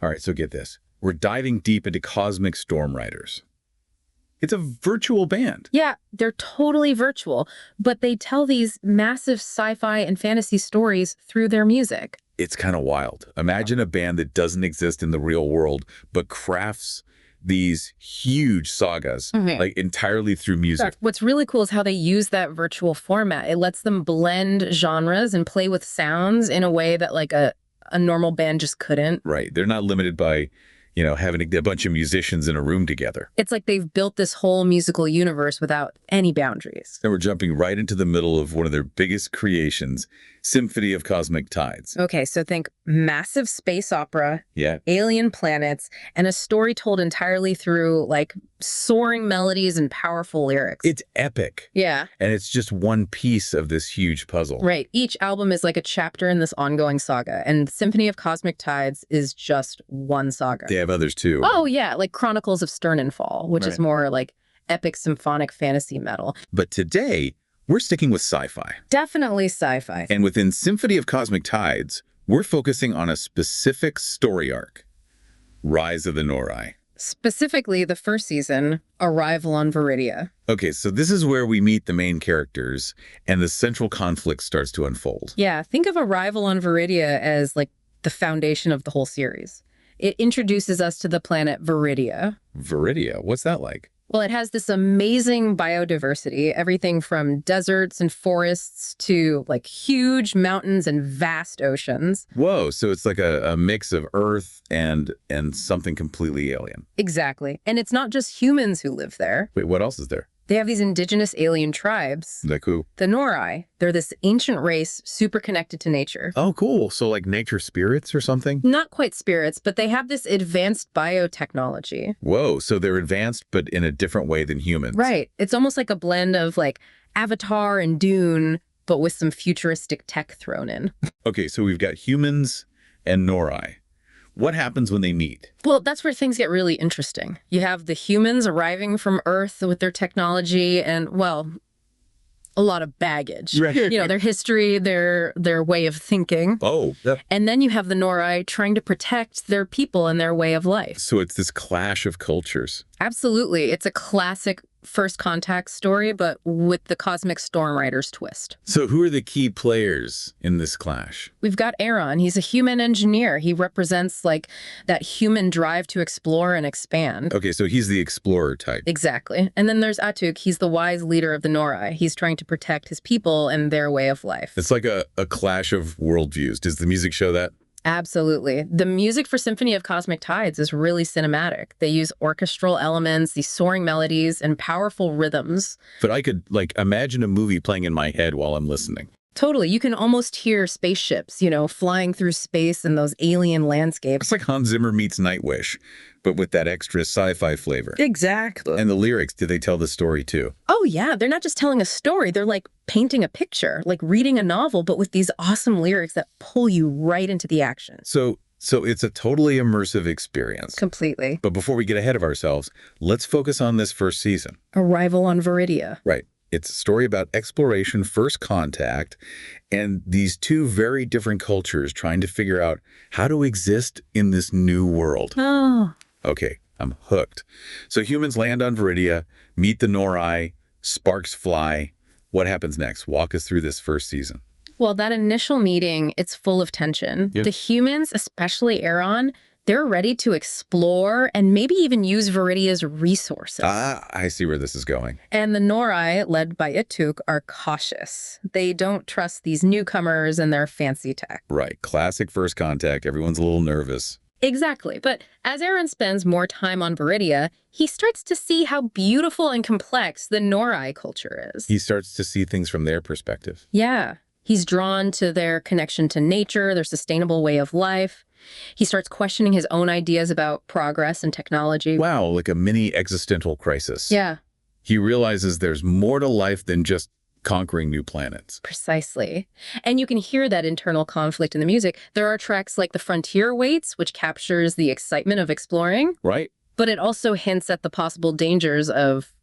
All right, so get this. We're diving deep into Cosmic Storm Riders. It's a virtual band. Yeah, they're totally virtual, but they tell these massive sci-fi and fantasy stories through their music. It's kind of wild. Imagine a band that doesn't exist in the real world, but crafts these huge sagas, like entirely through music. What's really cool is how they use that virtual format. It lets them blend genres and play with sounds in a way that like a normal band just couldn't. Right. They're not limited by, having a bunch of musicians in a room together. It's like they've built this whole musical universe without any boundaries. And we're jumping right into the middle of one of their biggest creations, Symphony of Cosmic Tides. Okay, so think massive space opera, Yeah. alien planets, and a story told entirely through like soaring melodies and powerful lyrics. It's epic. Yeah. And it's just one piece of this huge puzzle. Right. Each album is like a chapter in this ongoing saga, and Symphony of Cosmic Tides is just one saga. They have others too. Oh, yeah, like Chronicles of Stern and Fall, which is more like epic symphonic fantasy metal. But today, we're sticking with sci-fi. Definitely sci-fi. And within Symphony of Cosmic Tides, we're focusing on a specific story arc, Rise of the Norai. Specifically, the first season, Arrival on Viridia. Okay, so this is where we meet the main characters, and the central conflict starts to unfold. Yeah, think of Arrival on Viridia as like the foundation of the whole series. It introduces us to the planet Viridia. Viridia, what's that like? Well, it has this amazing biodiversity, everything from deserts and forests to like huge mountains and vast oceans. Whoa, so it's like a mix of Earth and something completely alien. Exactly. And it's not just humans who live there. Wait, what else is there? They have these indigenous alien tribes. Like who? The Norai. They're this ancient race super connected to nature. Oh, cool. So like nature spirits or something? Not quite spirits, but they have this advanced biotechnology. Whoa, so they're advanced, but in a different way than humans. Right. It's almost like a blend of like Avatar and Dune, but with some futuristic tech thrown in. Okay, so we've got humans and Norai. What happens when they meet? Well, that's where things get really interesting. You have the humans arriving from Earth with their technology and, well, a lot of baggage. Right. Their history, their way of thinking. Oh. And then you have the Norai trying to protect their people and their way of life. So it's this clash of cultures. Absolutely. It's a classic first contact story, but with the Cosmic Storm Riders twist. So who are the key players in this clash? We've got Aaron. He's a human engineer. He represents like that human drive to explore and expand. Okay, so he's the explorer type. Exactly. And then there's Atuk. He's the wise leader of the Norai. He's trying to protect his people and their way of life. It's like a clash of worldviews. Does the music show that? Absolutely. The music for Symphony of Cosmic Tides is really cinematic. They use orchestral elements, these soaring melodies, and powerful rhythms. But I could, imagine a movie playing in my head while I'm listening. Totally. You can almost hear spaceships, flying through space in those alien landscapes. It's like Hans Zimmer meets Nightwish, but with that extra sci-fi flavor. Exactly. And the lyrics, do they tell the story too? Oh, yeah. They're not just telling a story. They're like painting a picture, like reading a novel, but with these awesome lyrics that pull you right into the action. So it's a totally immersive experience. Completely. But before we get ahead of ourselves, let's focus on this first season. Arrival on Viridia. Right. It's a story about exploration, first contact, and these two very different cultures trying to figure out how to exist in this new world. Oh. Okay, I'm hooked. So humans land on Viridia, meet the Norai, sparks fly. What happens next? Walk us through this first season. Well, that initial meeting, it's full of tension. Yep. The humans, especially Aaron, they're ready to explore and maybe even use Viridia's resources. Ah, I see where this is going. And the Norai, led by Atuk, are cautious. They don't trust these newcomers and their fancy tech. Right, classic first contact. Everyone's a little nervous. Exactly. But as Aaron spends more time on Viridia, he starts to see how beautiful and complex the Norai culture is. He starts to see things from their perspective. Yeah. He's drawn to their connection to nature, their sustainable way of life. He starts questioning his own ideas about progress and technology. Wow, like a mini existential crisis. Yeah. He realizes there's more to life than just conquering new planets. Precisely. And you can hear that internal conflict in the music. There are tracks like The Frontier Waits, which captures the excitement of exploring. Right? But it also hints at the possible dangers of,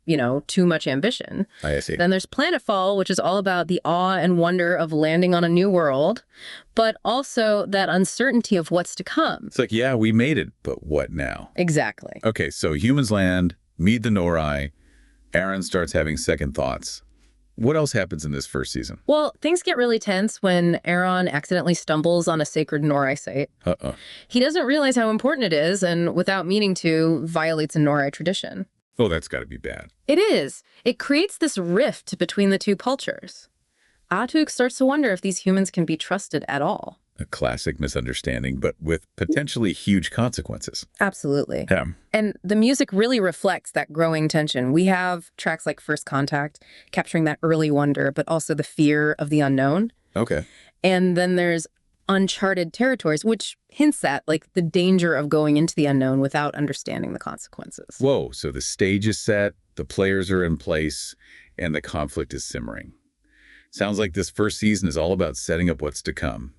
too much ambition. I see. Then there's Planetfall, which is all about the awe and wonder of landing on a new world, but also that uncertainty of what's to come. It's like, yeah, we made it, but what now? Exactly. Okay, so humans land, meet the Norai, Aaron starts having second thoughts. What else happens in this first season? Well, things get really tense when Aaron accidentally stumbles on a sacred Norai site. Uh-oh. He doesn't realize how important it is, and without meaning to, violates a Norai tradition. Oh, that's got to be bad. It is. It creates this rift between the two cultures. Atuk starts to wonder if these humans can be trusted at all. A classic misunderstanding, but with potentially huge consequences. Absolutely. Yeah. And the music really reflects that growing tension. We have tracks like First Contact, capturing that early wonder, but also the fear of the unknown. Okay. And then there's Uncharted Territories, which hints at like the danger of going into the unknown without understanding the consequences. Whoa, so the stage is set, the players are in place, and the conflict is simmering. Sounds like this first season is all about setting up what's to come.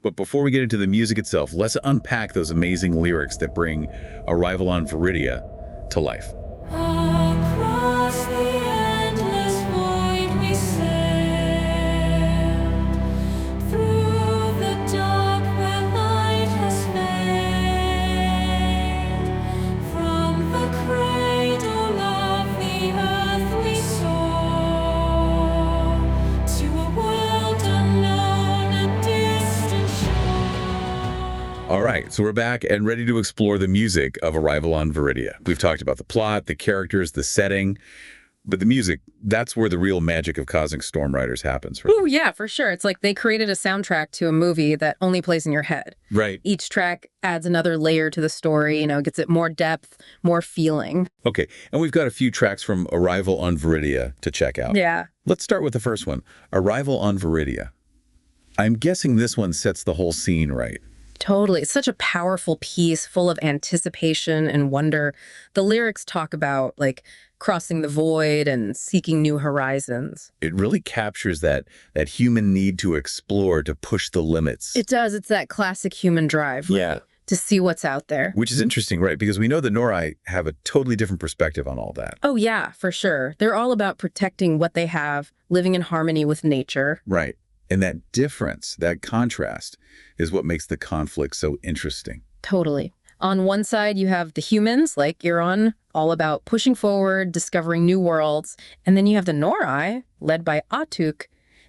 But before we get into the music itself, let's unpack those amazing lyrics that bring Arrival on Viridia to life. Across the endless void we sail, through the dark where light has failed. From the cradle of the earth we soar, to a world unknown, a distant shore. All right, so we're back and ready to explore the music of Arrival on Viridia. We've talked about the plot, the characters, the setting, but the music, that's where the real magic of Cosmic Storm Riders happens, right? Oh, yeah, for sure. It's like they created a soundtrack to a movie that only plays in your head. Right. Each track adds another layer to the story, gets it more depth, more feeling. Okay, and we've got a few tracks from Arrival on Viridia to check out. Yeah. Let's start with the first one, Arrival on Viridia. I'm guessing this one sets the whole scene right. Totally. It's such a powerful piece full of anticipation and wonder. The lyrics talk about like crossing the void and seeking new horizons. It really captures that human need to explore, to push the limits. It does. It's that classic human drive. Yeah. To see what's out there. Which is interesting, right? Because we know the Norai have a totally different perspective on all that. Oh, yeah, for sure. They're all about protecting what they have, living in harmony with nature. Right. And that difference, that contrast, is what makes the conflict so interesting. Totally. On one side, you have the humans, like Euron, all about pushing forward, discovering new worlds. And then you have the Norai, led by Atuk,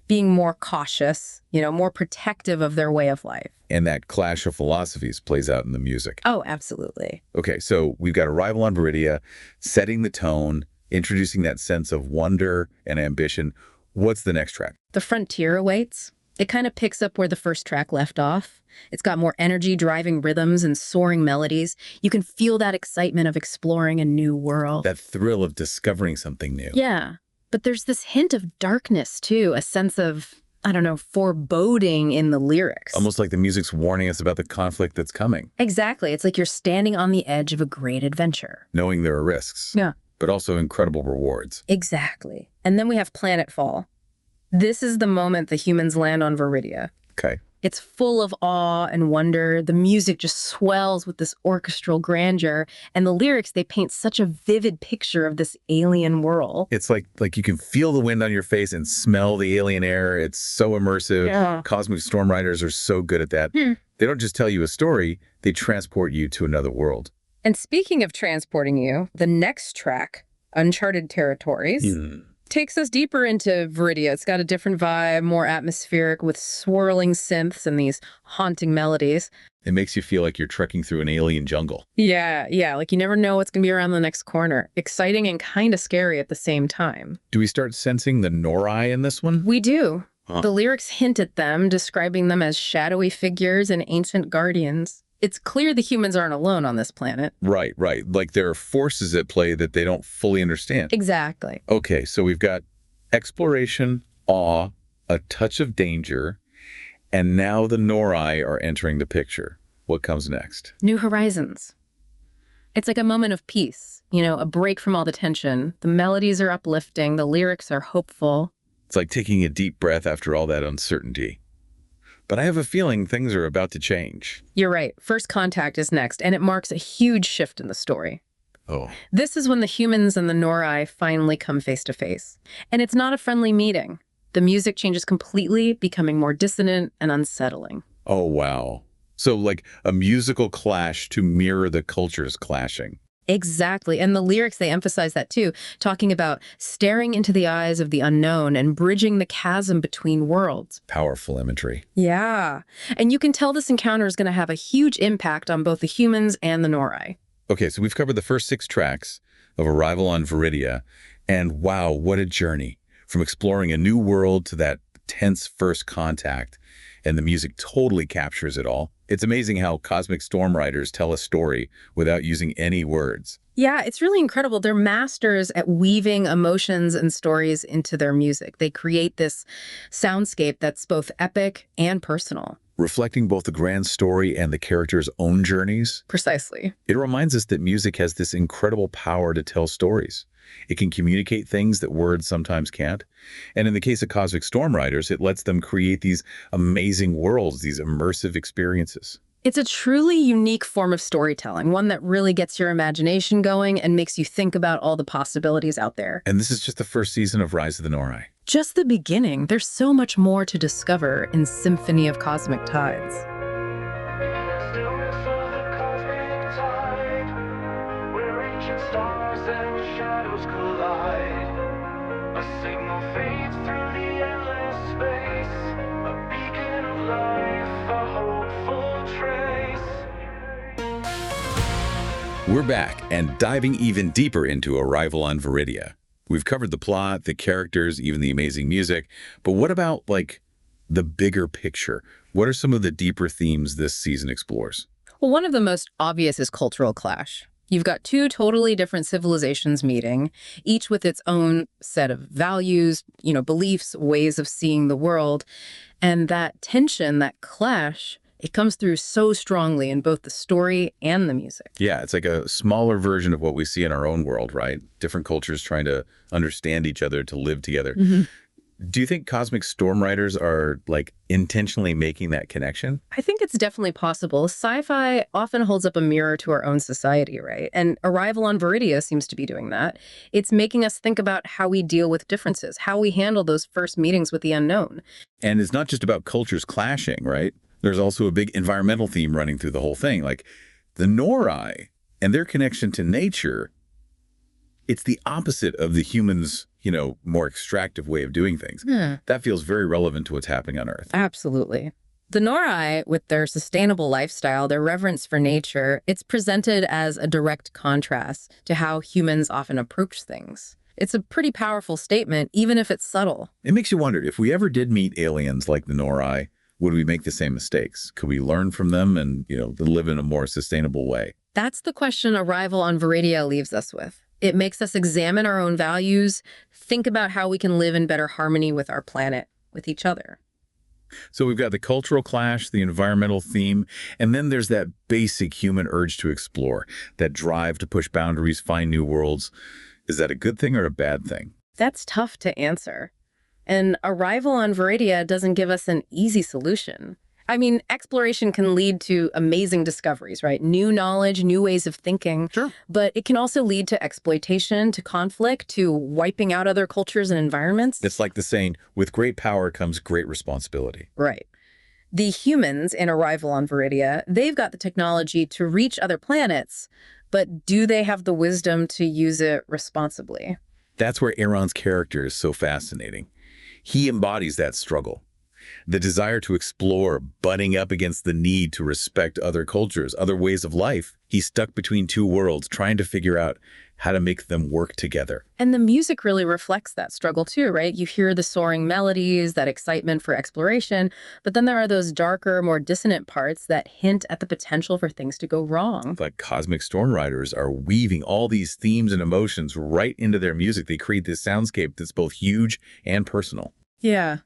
being more cautious, more protective of their way of life. And that clash of philosophies plays out in the music. Oh, absolutely. Okay, so we've got Arrival on Viridia, setting the tone, introducing that sense of wonder and ambition. What's the next track? The Frontier awaits. It kind of picks up where the first track left off. It's got more energy, driving rhythms and soaring melodies. You can feel that excitement of exploring a new world. That thrill of discovering something new. Yeah, but there's this hint of darkness, too, a sense of, foreboding in the lyrics. Almost like the music's warning us about the conflict that's coming. Exactly. It's like you're standing on the edge of a great adventure. Knowing there are risks. Yeah. But also incredible rewards. Exactly. And then we have Planetfall. This is the moment the humans land on Veridia. Okay. It's full of awe and wonder. The music just swells with this orchestral grandeur. And the lyrics, they paint such a vivid picture of this alien world. It's like you can feel the wind on your face and smell the alien air. It's so immersive. Yeah. Cosmic Storm Riders are so good at that. They don't just tell you a story, they transport you to another world. And speaking of transporting you, the next track, Uncharted Territories, takes us deeper into Viridia. It's got a different vibe, more atmospheric with swirling synths and these haunting melodies. It makes you feel like you're trekking through an alien jungle. Yeah, like you never know what's going to be around the next corner. Exciting and kind of scary at the same time. Do we start sensing the Norai in this one? We do. Huh. The lyrics hint at them, describing them as shadowy figures and ancient guardians. It's clear the humans aren't alone on this planet. Right. Like there are forces at play that they don't fully understand. Exactly. Okay, so we've got exploration, awe, a touch of danger, and now the Norai are entering the picture. What comes next? New horizons. It's like a moment of peace, a break from all the tension. The melodies are uplifting, the lyrics are hopeful. It's like taking a deep breath after all that uncertainty. But I have a feeling things are about to change. You're right. First Contact is next, and it marks a huge shift in the story. Oh, This is when the humans and the Norai finally come face to face. And it's not a friendly meeting. The music changes completely, becoming more dissonant and unsettling. oh, wow. So like a musical clash to mirror the cultures clashing. Exactly. And the lyrics, they emphasize that too, talking about staring into the eyes of the unknown and bridging the chasm between worlds. Powerful imagery. Yeah. And you can tell this encounter is going to have a huge impact on both the humans and the Norai. Okay, so we've covered the first 6 tracks of Arrival on Viridia, and wow, what a journey. From exploring a new world to that tense first contact, and the music totally captures it all. It's amazing how cosmic storm writers tell a story without using any words. Yeah, it's really incredible. They're masters at weaving emotions and stories into their music. They create this soundscape that's both epic and personal. Reflecting both the grand story and the characters' own journeys, Precisely. it reminds us that music has this incredible power to tell stories. It can communicate things that words sometimes can't. And in the case of cosmic storm writers, it lets them create these amazing worlds, these immersive experiences. It's a truly unique form of storytelling, one that really gets your imagination going and makes you think about all the possibilities out there. And this is just the first season of Rise of the Norai. Just the beginning. There's so much more to discover in Symphony of Cosmic Tides. Stillness of the cosmic tide, where ancient stars and shadows collide. A signal fades through the endless space, a beacon of life, a hopeful trace. We're back and diving even deeper into Arrival on Viridia. We've covered the plot, the characters, even the amazing music. But what about, like, the bigger picture? What are some of the deeper themes this season explores? Well, one of the most obvious is cultural clash. You've got two totally different civilizations meeting, each with its own set of values, beliefs, ways of seeing the world. And that tension, that clash, it comes through so strongly in both the story and the music. Yeah, it's like a smaller version of what we see in our own world, right? Different cultures trying to understand each other, to live together. Do you think cosmic storm writers are, like, intentionally making that connection? I think it's definitely possible. Sci-fi often holds up a mirror to our own society, right? And Arrival on Veridia seems to be doing that. It's making us think about how we deal with differences, how we handle those first meetings with the unknown. And it's not just about cultures clashing, right? There's also a big environmental theme running through the whole thing. Like the Norai and their connection to nature, it's the opposite of the humans', more extractive way of doing things. That feels very relevant to what's happening on Earth. Absolutely. The Norai, with their sustainable lifestyle, their reverence for nature, it's presented as a direct contrast to how humans often approach things. It's a pretty powerful statement, even if it's subtle. It makes you wonder, if we ever did meet aliens like the Norai, would we make the same mistakes? Could we learn from them and, live in a more sustainable way? That's the question Arrival on Viridia leaves us with. It makes us examine our own values, think about how we can live in better harmony with our planet, with each other. So we've got the cultural clash, the environmental theme, and then there's that basic human urge to explore, that drive to push boundaries, find new worlds. Is that a good thing or a bad thing? That's tough to answer. And Arrival on Veridia doesn't give us an easy solution. I mean, exploration can lead to amazing discoveries, right? New knowledge, new ways of thinking. Sure. But it can also lead to exploitation, to conflict, to wiping out other cultures and environments. It's like the saying, with great power comes great responsibility. Right. The humans in Arrival on Viridia, they've got the technology to reach other planets, but do they have the wisdom to use it responsibly? That's where Aaron's character is so fascinating. He embodies that struggle. The desire to explore, butting up against the need to respect other cultures, other ways of life. He's stuck between two worlds, trying to figure out how to make them work together. And the music really reflects that struggle too, right? You hear the soaring melodies, that excitement for exploration, but then there are those darker, more dissonant parts that hint at the potential for things to go wrong. But cosmic storm writers are weaving all these themes and emotions right into their music. They create this soundscape that's both huge and personal. Yeah.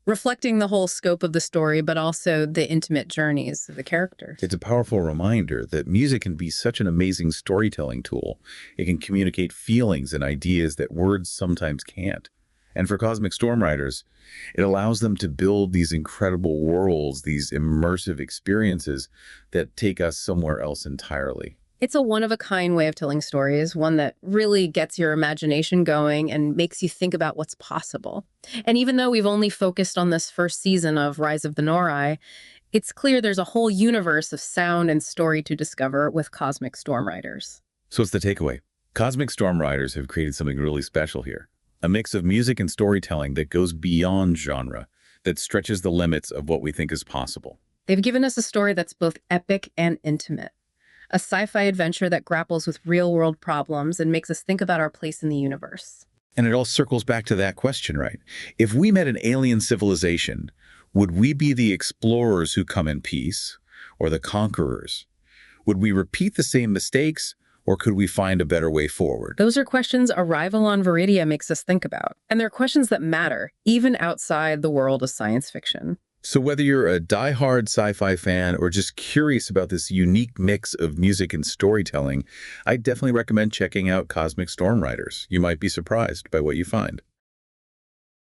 Reflecting the whole scope of the story, but also the intimate journeys of the characters. It's a powerful reminder that music can be such an amazing storytelling tool. It can communicate feelings and ideas that words sometimes can't. And for cosmic storm writers, it allows them to build these incredible worlds, these immersive experiences that take us somewhere else entirely. It's a one-of-a-kind way of telling stories, one that really gets your imagination going and makes you think about what's possible. And even though we've only focused on this first season of Rise of the Norai, it's clear there's a whole universe of sound and story to discover with Cosmic Storm Riders. So what's the takeaway? Cosmic Storm Riders have created something really special here. A mix of music and storytelling that goes beyond genre, that stretches the limits of what we think is possible. They've given us a story that's both epic and intimate. A sci-fi adventure that grapples with real-world problems and makes us think about our place in the universe. And it all circles back to that question, right? If we met an alien civilization, would we be the explorers who come in peace, or the conquerors? Would we repeat the same mistakes, or could we find a better way forward? Those are questions Arrival on Viridia makes us think about. And they're questions that matter, even outside the world of science fiction. So whether you're a die-hard sci-fi fan or just curious about this unique mix of music and storytelling, I definitely recommend checking out Cosmic Storm Riders. You might be surprised by what you find.